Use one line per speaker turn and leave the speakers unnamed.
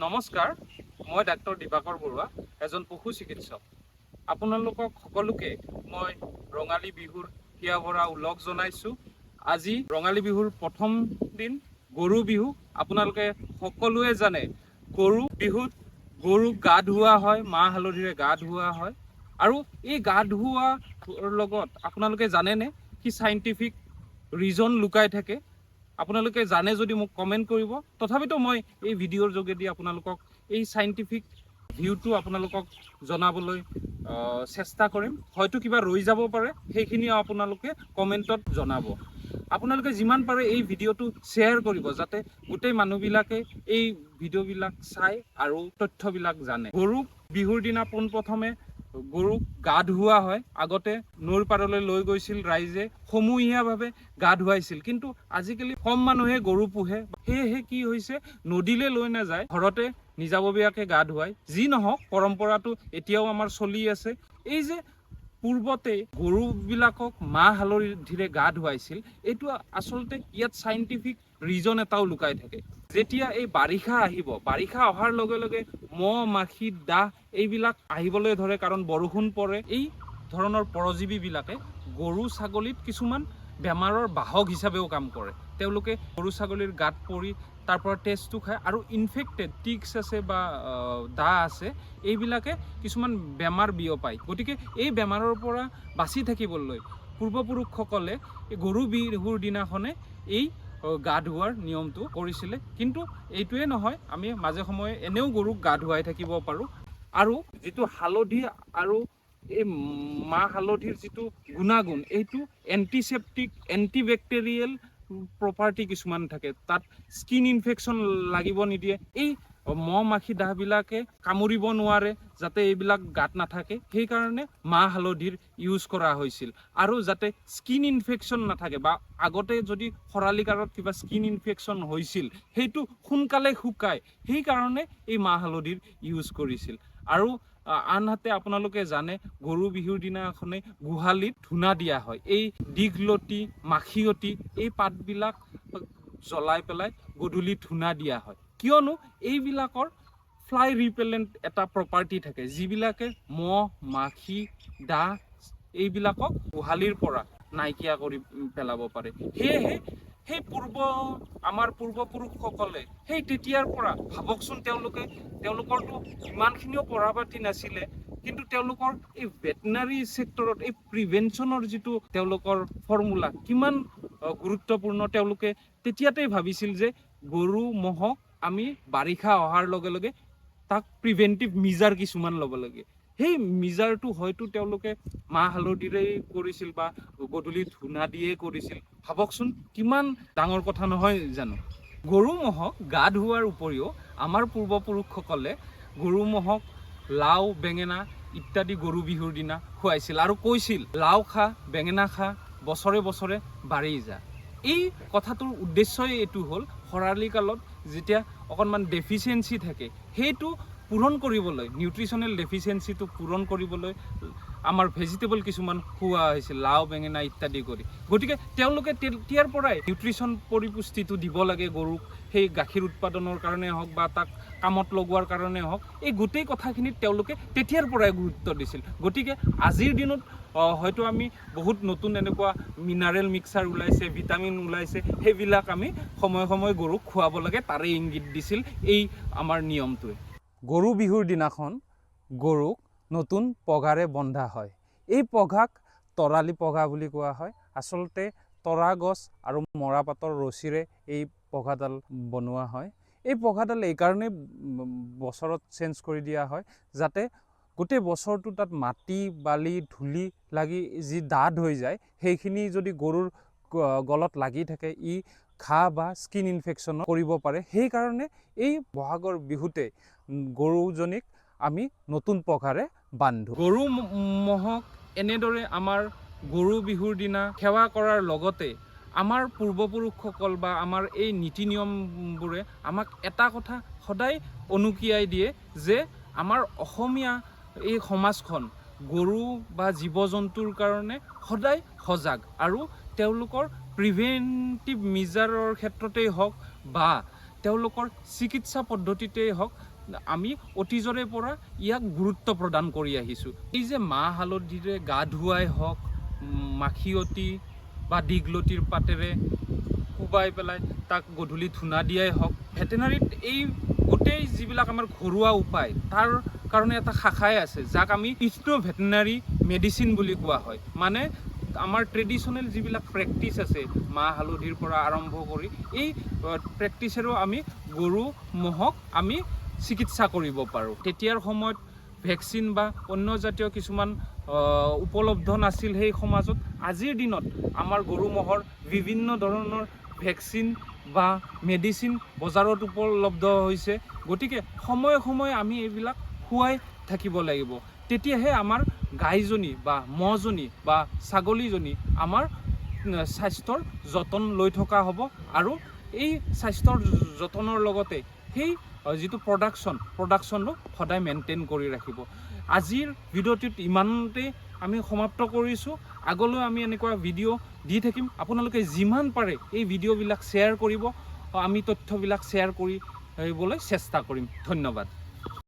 নমস্কাৰ, মই ডাক্তৰ দিবাকৰ বৰুৱা, এজন পশু চিকিৎসক। আপোনালোকক সকলোকে মই ৰঙালী বিহুৰ হিয়া ভৰা উলগ জনাইছোঁ। আজি ৰঙালী বিহুৰ প্ৰথম দিন, গৰু বিহু। আপোনালোকে সকলোৱে জানে, গৰু বিহুত গৰুক গা ধুওৱা হয়, মাহ হালধিৰে গা ধুওৱা হয়। আৰু এই গা ধুওৱাৰ লগত আপোনালোকে জানেনে কি চাইণ্টিফিক ৰিজন লুকাই থাকে? আপোনালোকে জানে যদি মোক কমেণ্ট কৰিব। তথাপিতো মই এই ভিডিঅ'ৰ যোগেদি আপোনালোকক এই চাইণ্টিফিক ভিউটো আপোনালোকক জনাবলৈ চেষ্টা কৰিম। হয়তো কিবা ৰৈ যাব পাৰে, সেইখিনি আপোনালোকে কমেণ্টত জনাব। আপোনালোকে যিমান পাৰে এই ভিডিঅ'টো শ্বেয়াৰ কৰিব, যাতে গোটেই মানুহবিলাকে এই ভিডিঅ'বিলাক চাই আৰু তথ্যবিলাক জানে। গৰুক বিহুৰ দিনা পোনপ্ৰথমে গৰুক গা ধুওৱা হয়। আগতে নৈৰ পাৰলৈ লৈ গৈছিল ৰাইজে, সমূহীয়াভাৱে গা ধুৱাইছিল। কিন্তু আজিকালি কম মানুহে গৰু পোহে, সেয়েহে কি হৈছে, নদীলৈ লৈ নাযায়, ঘৰতে নিজাববীয়াকৈ গা ধুৱায়। যি নহওক, পৰম্পৰাটো এতিয়াও আমাৰ চলি আছে। এই যে পূৰ্বতে গৰুবিলাকক মাহ হালধিৰে গা ধুৱাইছিল, এইটো আচলতে ইয়াত চাইণ্টিফিক ৰিজন এটাও লুকাই থাকে। যেতিয়া এই বাৰিষা আহিব, বাৰিষা অহাৰ লগে লগে মহ, মাখি, দাহ এইবিলাক আহিবলৈ ধৰে, কাৰণ বৰষুণ পৰে। এই ধৰণৰ পৰজীৱীবিলাকে গৰু ছাগলীত কিছুমান বেমাৰৰ বাহক হিচাপেও কাম কৰে। তেওঁলোকে গৰু ছাগলীৰ গাত পৰি তাৰ পৰা তেজটো খায়, আৰু ইনফেক্টেড টিক্স আছে বা দাহ আছে, এইবিলাকে কিছুমান বেমাৰ বিয়পায়। গতিকে এই বেমাৰৰ পৰা বাচি থাকিবলৈ পূৰ্বপুৰুষসকলে গৰু বিহুৰ দিনাখনে এই গা ধুওৱাৰ নিয়মটো কৰিছিলে। কিন্তু এইটোৱে নহয়, আমি মাজে সময়ে এনেও গৰুক গা ধুৱাই থাকিব পাৰোঁ। আৰু যিটো হালধি আৰু এই মাহ হালধিৰ যিটো গুণাগুণ, এইটো এণ্টিছেপ্টিক, এণ্টিবেক্টেৰিয়েল প্ৰপাৰ্টি কিছুমান থাকে। তাত স্কিন ইনফেকশ্যন লাগিব নিদিয়ে। এই মহ, মাখি, দাহবিলাকে কামুৰিব নোৱাৰে, যাতে এইবিলাক গাত নাথাকে, সেইকাৰণে মাহ হালধিৰ ইউজ কৰা হৈছিল। আৰু যাতে স্কিন ইনফেকশ্যন নাথাকে, বা আগতে যদি খৰালি কালত কিবা স্কিন ইনফেকশ্যন হৈছিল, সেইটো সোনকালে শুকায়, সেইকাৰণে এই মাহ হালধিৰ ইউজ কৰিছিল। আৰু আনহাতে আপোনালোকে জানে, গৰু বিহুৰ দিনাখনে গোহালিত ধূনা দিয়া হয়। এই দীঘলতি, মাখিয়তী এই পাতবিলাক জ্বলাই পেলাই গধূলি ধূনা দিয়া হয়, কিয়নো এইবিলাকৰ ফ্লাই ৰিপেলেণ্ট এটা প্ৰপাৰ্টি থাকে, যিবিলাকে মহ, মাখি, দাহ এইবিলাকক গোহালিৰ পৰা নাইকিয়া কৰি পেলাব পাৰে। সেয়েহে সেই আমাৰ পূৰ্বপুৰুষসকলে সেই তেতিয়াৰ পৰা, ভাবকচোন, তেওঁলোকৰতো ইমানখিনিও পঢ়া পাতি নাছিলে, কিন্তু তেওঁলোকৰ এই ভেটেনাৰী ছেক্টৰত এই প্ৰিভেনশ্যনৰ যিটো তেওঁলোকৰ ফৰ্মুলা কিমান গুৰুত্বপূৰ্ণ। তেওঁলোকে তেতিয়াতেই ভাবিছিল যে গৰু ম'হক আমি বাৰিষা অহাৰ লগে লগে তাক প্ৰিভেণ্টিভ মিজাৰ কিছুমান ল'ব লাগে। সেই মিজাৰটো হয়তো তেওঁলোকে মাহ হালধিৰেই কৰিছিল বা গধূলি ধূনা দিয়েই কৰিছিল। ভাবকচোন, কিমান ডাঙৰ কথা নহয় জানো? গৰু ম'হক গা ধুওৱাৰ উপৰিও আমাৰ পূৰ্বপুৰুষসকলে গৰু ম'হক লাও, বেঙেনা ইত্যাদি গৰু বিহুৰ দিনা খুৱাইছিল, আৰু কৈছিল, লাও খা, বেঙেনা খা, বছৰে বছৰে বাঢ়ি যা। এই কথাটোৰ উদ্দেশ্যই এইটো হ'ল, খৰালি কালত যেতিয়া অকণমান ডেফিচিয়েঞ্চি থাকে, সেইটো পূৰণ কৰিবলৈ, নিউট্ৰিশ্যনেল ডেফিচিয়েঞ্চিটো পূৰণ কৰিবলৈ আমাৰ ভেজিটেবল কিছুমান খুওৱা হৈছিল, লাও, বেঙেনা ইত্যাদি কৰি। গতিকে তেওঁলোকে তেতিয়াৰ পৰাই নিউট্ৰিশ্যন, পৰিপুষ্টিটো দিব লাগে গৰুক, সেই গাখীৰ উৎপাদনৰ কাৰণে হওক বা তাক কামত লগোৱাৰ কাৰণে হওক, এই গোটেই কথাখিনিত তেওঁলোকে তেতিয়াৰ পৰাই গুৰুত্ব দিছিল। গতিকে আজিৰ দিনত হয়তো আমি বহুত নতুন এনেকুৱা মিনাৰেল মিক্সাৰ ওলাইছে, ভিটামিন ওলাইছে, সেইবিলাক আমি সময়ে সময়ে গৰুক খুৱাব লাগে, তাৰে ইংগিত দিছিল এই আমাৰ নিয়মটোৱে। গৰু বিহুৰ দিনাখন গৰুক নতুন পঘাৰে বন্ধা হয়। এই পঘাক তৰালি পঘা বুলি কোৱা হয়। আচলতে তৰা গছ আৰু মৰাপাতৰ ৰছীৰে এই পঘাডাল বনোৱা হয়। এই পঘাডাল এইকাৰণেই বছৰত চেঞ্জ কৰি দিয়া হয়, যাতে গোটেই বছৰটো তাত মাটি, বালি, ধূলি লাগি যি ডাঠ হৈ যায়, সেইখিনি যদি গৰুৰ গলত লাগি থাকে, ই ঘাঁ বা স্কিন ইনফেকশ্যন কৰিব পাৰে। সেইকাৰণে এই বহাগৰ বিহুতে গৰুজনীক আমি নতুন পঘাৰে বান্ধো। গৰু ম'হক এনেদৰে আমাৰ গৰু বিহুৰ দিনা সেৱা কৰাৰ লগতে আমাৰ পূৰ্বপুৰুষসকল বা আমাৰ এই নীতি নিয়মবোৰে আমাক এটা কথা সদায় অনুকিয়াই দিয়ে, যে আমাৰ অসমীয়া এই সমাজখন গৰু বা জীৱ জন্তুৰ কাৰণে সদায় সজাগ, আৰু তেওঁলোকৰ প্ৰিভেণ্টিভ মিজাৰৰ ক্ষেত্ৰতেই হওক বা তেওঁলোকৰ চিকিৎসা পদ্ধতিতেই হওক আমি অতীজৰে পৰা ইয়াক গুৰুত্ব প্ৰদান কৰি আহিছোঁ। এই যে মাহ হালধিৰে গা ধুৱাই হওক, মাখিয়তী বা দীঘলতিৰ পাতেৰে কোবাই পেলাই তাক গধূলি ধূনা দিয়াই হওক, ভেটেনাৰীত এই গোটেই যিবিলাক আমাৰ ঘৰুৱা উপায় তাৰ কাৰণে এটা শাখাই আছে যাক আমি ইথনো ভেটেনাৰী মেডিচিন বুলি কোৱা হয়। মানে আমাৰ ট্ৰেডিশ্যনেল যিবিলাক প্ৰেক্টিচ আছে মাহ হালধিৰ পৰা আৰম্ভ কৰি এই প্ৰেক্টিচেৰো আমি গৰু ম'হক আমি চিকিৎসা কৰিব পাৰোঁ। তেতিয়াৰ সময়ত ভেকচিন বা অন্য জাতীয় কিছুমান উপলব্ধ নাছিল সেই সমাজত। আজিৰ দিনত আমাৰ গৰু ম'হৰ বিভিন্ন ধৰণৰ ভেকচিন বা মেডিচিন বজাৰত উপলব্ধ হৈছে। গতিকে সময়ে সময়ে আমি এইবিলাক খুৱাই থাকিব লাগিব, তেতিয়াহে আমাৰ গাইজনী বা ম'হজনী বা ছাগলীজনী আমাৰ স্বাস্থ্যৰ যতন লৈ থকা হ'ব আৰু এই স্বাস্থ্যৰ যতনৰ লগতে সেই যিটো প্ৰডাকশ্যনটো সদায় মেইনটেইন কৰি ৰাখিব। আজিৰ ভিডিঅ'টোত ইমানতে আমি সমাপ্ত কৰিছোঁ। আগলৈ আমি এনেকুৱা ভিডিঅ' দি থাকিম। আপোনালোকে যিমান পাৰে এই ভিডিঅ'বিলাক শ্বেয়াৰ কৰিব, আমি তথ্যবিলাক শ্বেয়াৰ কৰিবলৈ চেষ্টা কৰিম। ধন্যবাদ।